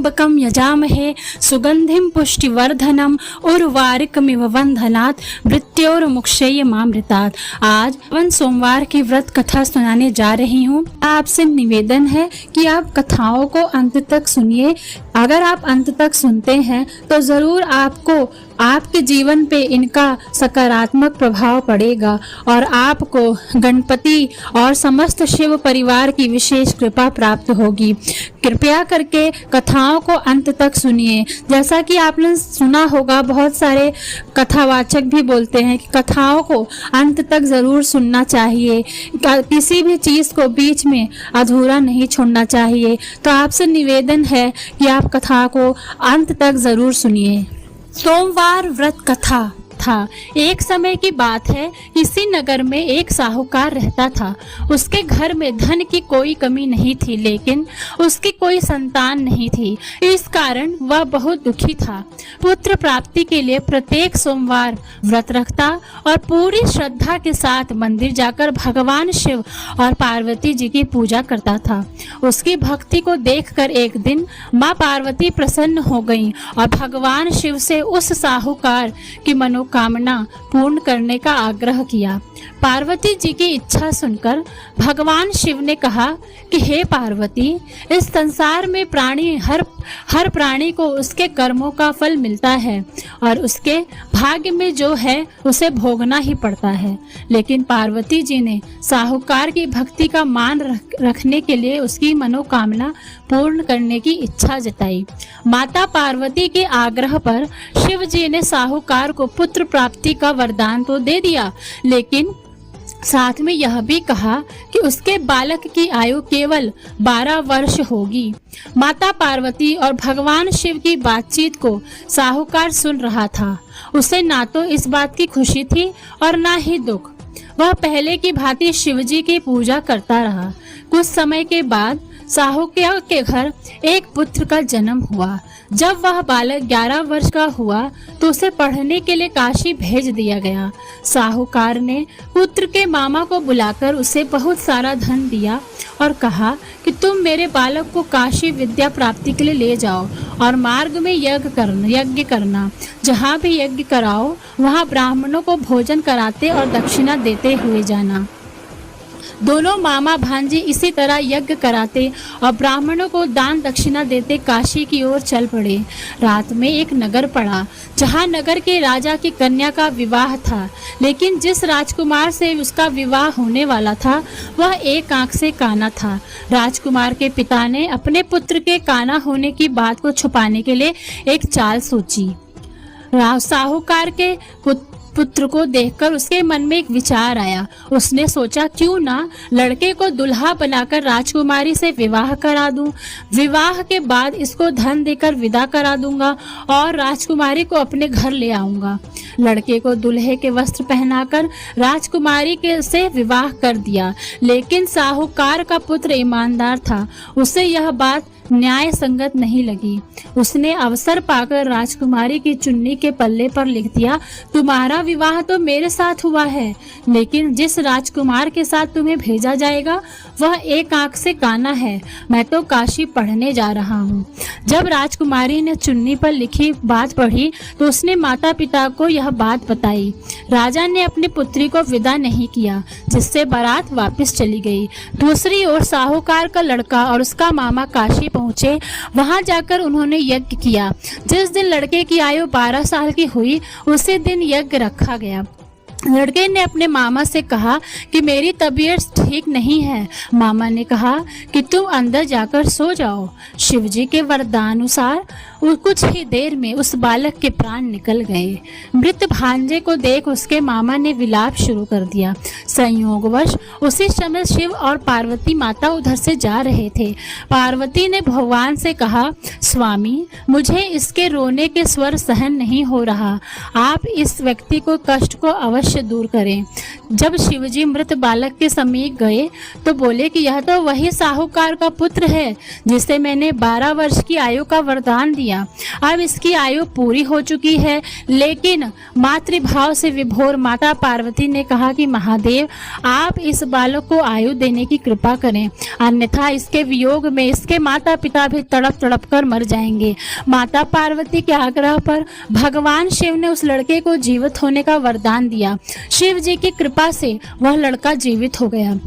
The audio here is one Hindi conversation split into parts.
त्र्यंबकम यजामहे सुगंधिम पुष्टिवर्धनम उर्वारुकमिव वंदनात् मृत्योर्मुक्षयमामृतात्। आज वन सोमवार की व्रत कथा सुनाने जा रही हूँ। आपसे निवेदन है कि आप कथाओं को अंत तक सुनिए। अगर आप अंत तक सुनते हैं तो जरूर आपको आपके जीवन पे इनका सकारात्मक प्रभाव पड़ेगा और आपको गणपति और समस्त शिव परिवार की विशेष कृपा प्राप्त होगी। कृपया करके कथाओं को अंत तक सुनिए। जैसा कि आपने सुना होगा, बहुत सारे कथावाचक भी बोलते हैं कि कथाओं को अंत तक जरूर सुनना चाहिए, किसी भी चीज़ को बीच में अधूरा नहीं छोड़ना चाहिए। तो आपसे निवेदन है कि आप कथा को अंत तक जरूर सुनिए। सोमवार व्रत कथा था। एक समय की बात है, इसी नगर में एक साहूकार रहता था। उसके घर में धन की कोई कमी नहीं थी, लेकिन उसकी कोई संतान नहीं थी। इस कारण वह बहुत दुखी था। पुत्र प्राप्ति के लिए प्रत्येक सोमवार व्रत रखता और पूरी श्रद्धा के साथ मंदिर जाकर भगवान शिव और पार्वती जी की पूजा करता था। उसकी भक्ति को देखकर एक दिन माँ पार्वती प्रसन्न हो गईं और भगवान शिव से उस साहूकार की मनोकामना पूर्ण करने का आग्रह किया। पार्वती जी की इच्छा सुनकर भगवान शिव ने कहा कि हे पार्वती, इस संसार में प्राणी हर प्राणी को उसके कर्मों का फल मिलता है और उसके भाग्य में जो है उसे भोगना ही पड़ता है। लेकिन पार्वती जी ने साहूकार की भक्ति का मान रखने के लिए उसकी मनोकामना पूर्ण करने की इच्छा जताई। माता पार्वती के आग्रह पर शिव जी ने साहूकार को पुत्र प्राप्ति का वरदान तो दे दिया, लेकिन साथ में यह भी कहा कि उसके बालक की आयु केवल 12 वर्ष होगी। माता पार्वती और भगवान शिव की बातचीत को साहूकार सुन रहा था। उसे ना तो इस बात की खुशी थी और ना ही दुख। वह पहले की भांति शिवजी की पूजा करता रहा। कुछ समय के बाद साहूकार के घर एक पुत्र का जन्म हुआ। जब वह बालक 11 वर्ष का हुआ तो उसे पढ़ने के लिए काशी भेज दिया गया। साहूकार ने पुत्र के मामा को बुलाकर उसे बहुत सारा धन दिया और कहा कि तुम मेरे बालक को काशी विद्या प्राप्ति के लिए ले जाओ और मार्ग में यज्ञ करना। जहाँ भी यज्ञ कराओ वहाँ ब्राह्मणों को भोजन कराते और दक्षिणा देते हुए जाना। दोनों मामा भांजी इसी तरह यज्ञ कराते और ब्राह्मणों को दान दक्षिणा देते काशी की ओर चल पड़े। रात में एक नगर पड़ा जहाँ नगर के राजा की कन्या का विवाह था, लेकिन जिस राजकुमार से उसका विवाह होने वाला था वह एक आंख से काना था। राजकुमार के पिता ने अपने पुत्र के काना होने की बात को छुपाने के लिए एक चाल सोची। साहूकार के पुत्र को देखकर उसके मन में एक विचार आया। उसने सोचा, क्यों ना लड़के को दुल्हा बनाकर राजकुमारी से विवाह करा दूं। विवाह के बाद इसको धन देकर विदा करा दूंगा और राजकुमारी को अपने घर ले आऊंगा। लड़के को दूल्हे के वस्त्र पहनाकर राजकुमारी के से विवाह कर दिया, लेकिन साहूकार का पुत्र ईमानदार था। उसे यह बात न्याय संगत नहीं लगी। उसने अवसर पाकर राजकुमारी की चुन्नी के पल्ले पर लिख दिया, तुम्हारा विवाह तो मेरे साथ हुआ है, लेकिन जिस राजकुमार के साथ तुम्हें भेजा जाएगा वह एक आंख से काना है। मैं तो काशी पढ़ने जा रहा हूँ। जब राजकुमारी ने चुन्नी पर लिखी बात पढ़ी तो उसने माता पिता को यह बात बताई। राजा ने अपनी पुत्री को विदा नहीं किया, जिससे बारात वापस चली गई। दूसरी ओर साहूकार का लड़का और उसका मामा काशी पहुंचे। वहां जाकर उन्होंने यज्ञ किया। जिस दिन लड़के की आयु 12 साल की हुई उसी दिन यज्ञ रखा गया। लड़के ने अपने मामा से कहा कि मेरी तबीयत ठीक नहीं है। मामा ने कहा कि तुम अंदर जाकर सो जाओ। शिवजी के वरदानुसार कुछ ही देर में उस बालक के प्राण निकल गए। मृत भांजे को देख उसके मामा ने विलाप शुरू कर दिया। संयोगवश उसी समय शिव और पार्वती माता उधर से जा रहे थे। पार्वती ने भगवान से कहा, स्वामी, मुझे इसके रोने के स्वर सहन नहीं हो रहा। आप इस व्यक्ति को कष्ट को अवश्य दूर करें। जब शिवजी मृत बालक के समीप गए तो बोले कि यह तो वही साहूकार का पुत्र है जिसे मैंने 12 वर्ष की आयु का वरदान दिया। अब इसकी आयु पूरी हो चुकी है। लेकिन मातृभाव से विभोर माता पार्वती ने कहा कि महादेव, आप इस बालक को आयु देने की कृपा करें, अन्यथा इसके वियोग में इसके माता पिता भी तड़प तड़प कर मर जाएंगे। माता पार्वती के आग्रह पर भगवान शिव ने उस लड़के को जीवित होने का वरदान दिया। शिव जी की कृपा से वह लड़का जीवित हो गया।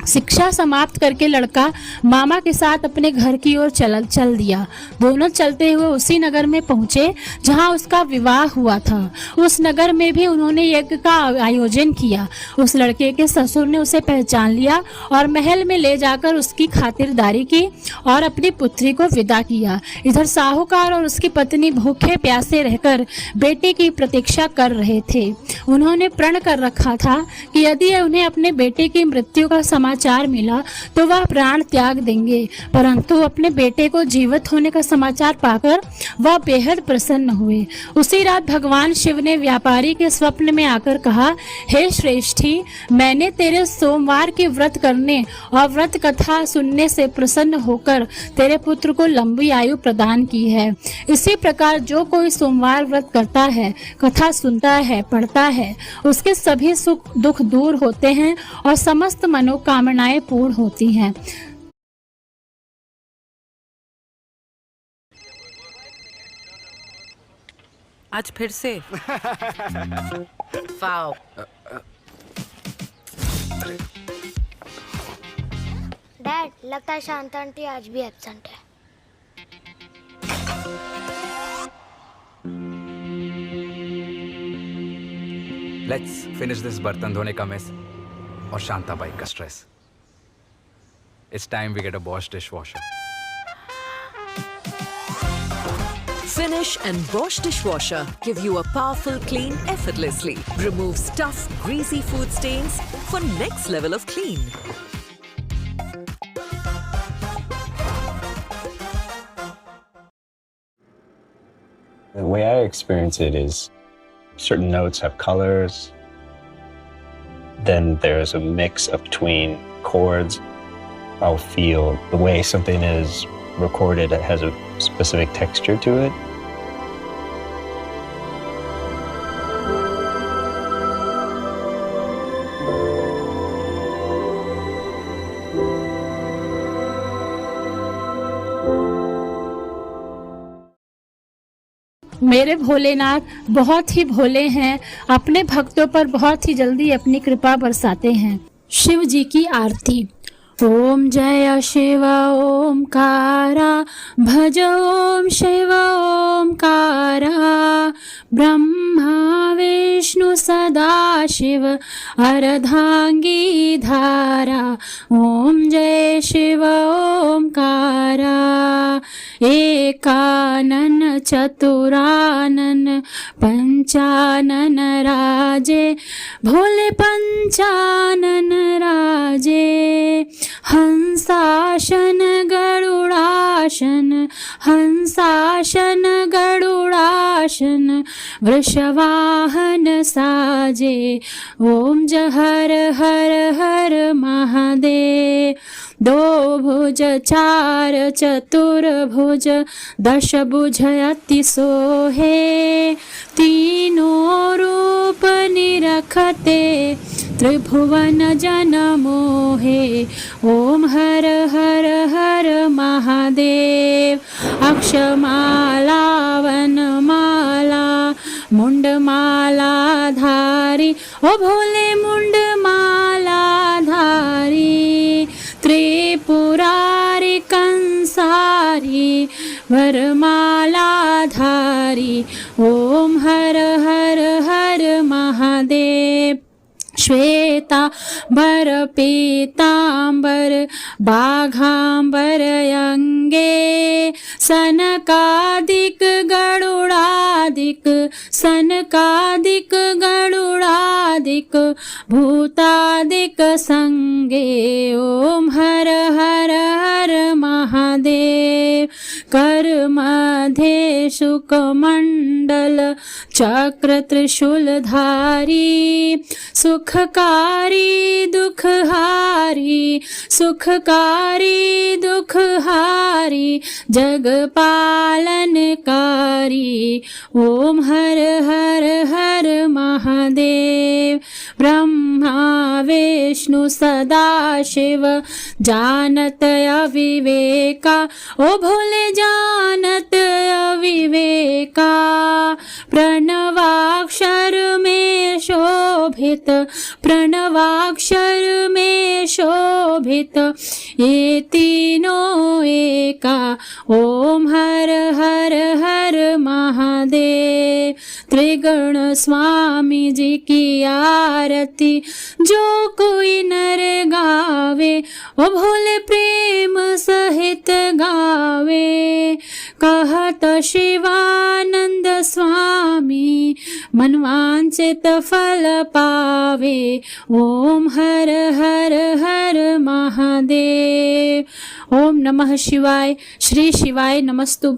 शिक्षा समाप्त करके लड़का मामा के साथ अपने घर की ओर चल दिया। दोनों चलते हुए उसी नगर में पहुंचे जहां उसका विवाह हुआ था। उस नगर में भी उन्होंने यज्ञ का आयोजन किया। उस लड़के के ससुर ने उसे पहचान लिया और महल में ले जाकर उसकी खातिरदारी की और अपनी पुत्री को विदा किया। इधर साहूकार और उसकी पत्नी भूखे प्यासे रहकर बेटे की प्रतीक्षा कर रहे थे। उन्होंने प्रण कर रखा था कि यदि उन्हें अपने बेटे की मृत्यु का समाचार मिला तो वह प्राण त्याग देंगे, परंतु अपने बेटे को जीवित होने का समाचार पाकर वह बेहद प्रसन्न हुए। उसी रात भगवान शिव ने व्यापारी के स्वप्न में आकर कहा, हे श्रेष्ठी, मैंने तेरे सोमवार की व्रत करने और व्रत कथा सुनने से प्रसन्न होकर तेरे पुत्र को लंबी आयु प्रदान की है। इसी प्रकार जो कोई सोमवार व्रत करता है, कथा सुनता है, पढ़ता है, उसके सभी सुख दुख दूर होते हैं और समस्त मनोकामनाएं पूर्ण होती हैं। आज फिर से फाओ। डैड, लगता है शांत आंटी आज भी एब्सेंट है। लेट्स फिनिश दिस बर्तन धोने का मेस और शांता बाई का stress. It's time we get a Bosch dishwasher. Finish and Bosch dishwasher give you a powerful clean effortlessly. Remove tough, greasy food stains for next level of clean. The way I experience it is certain notes have colors, then there's a mix of between chords. I'll feel the way something is recorded, it has a specific texture to it. मेरे भोलेनाथ बहुत ही भोले हैं, अपने भक्तों पर बहुत ही जल्दी अपनी कृपा बरसाते हैं। शिव जी की आरती। ओम जय शिव ओमकारा, भज ओम शिव ओमकारा, ब्रह्मा विष्णु सदा शिव अर्धांगी धारा। ओम जय शिव ओमकारा, एकानन चतुरानन पंचानन राजे, भोले पंचानन राजे। हंसाशन गरुड़ाशन, हंसाशन गरुड़ाशन, वृषवाहन साजे। ओम जय हर हर हर महादेव। दो भुज चार चतुर्भुज, दश भुज अति सोहे, तीनों रूप निरखते त्रिभुवन जन मोहे। ओम हर हर हर महादेव। अक्षमाला वनमाला मुंडमाला धारी, ओ भोले मुंडमाला धारी। त्रिपुरारी कंसारी वरमाला धारी। ओम हर हर हर महादेव। श्वेतांबर पीतांबर बाघांबर अंगे, सनकादिक गरुड़ादिक, सनकादिक गरुड़ादिक, भूतादिक संगे। ओम हर हर हर महादेव। कर मध्य शुक मंडल चक्र त्रिशूलधारी सुखकारी दुखहारी सुखकारी दुखहारी जग पालनकारी ओम हर हर हर महादेव ब्रह्मा विष्णु सदा शिव जानत अविवेका ओ भोले जानत अविवेका प्रणवाक्षर में शोभित प्रणवाक्षर में शोभित ये तीनों एका ओम हर हर हर महादेव त्रिगुण स्वामी जी की आरती जो कोई नर गावे ओ भोले प्रेम सहित गावे कहत शिवानंद स्वामी मनवांचित फल पावे ओम हर हर हर महादेव। ओम नमः शिवाय। श्री शिवाय नमस्तुभ्यं।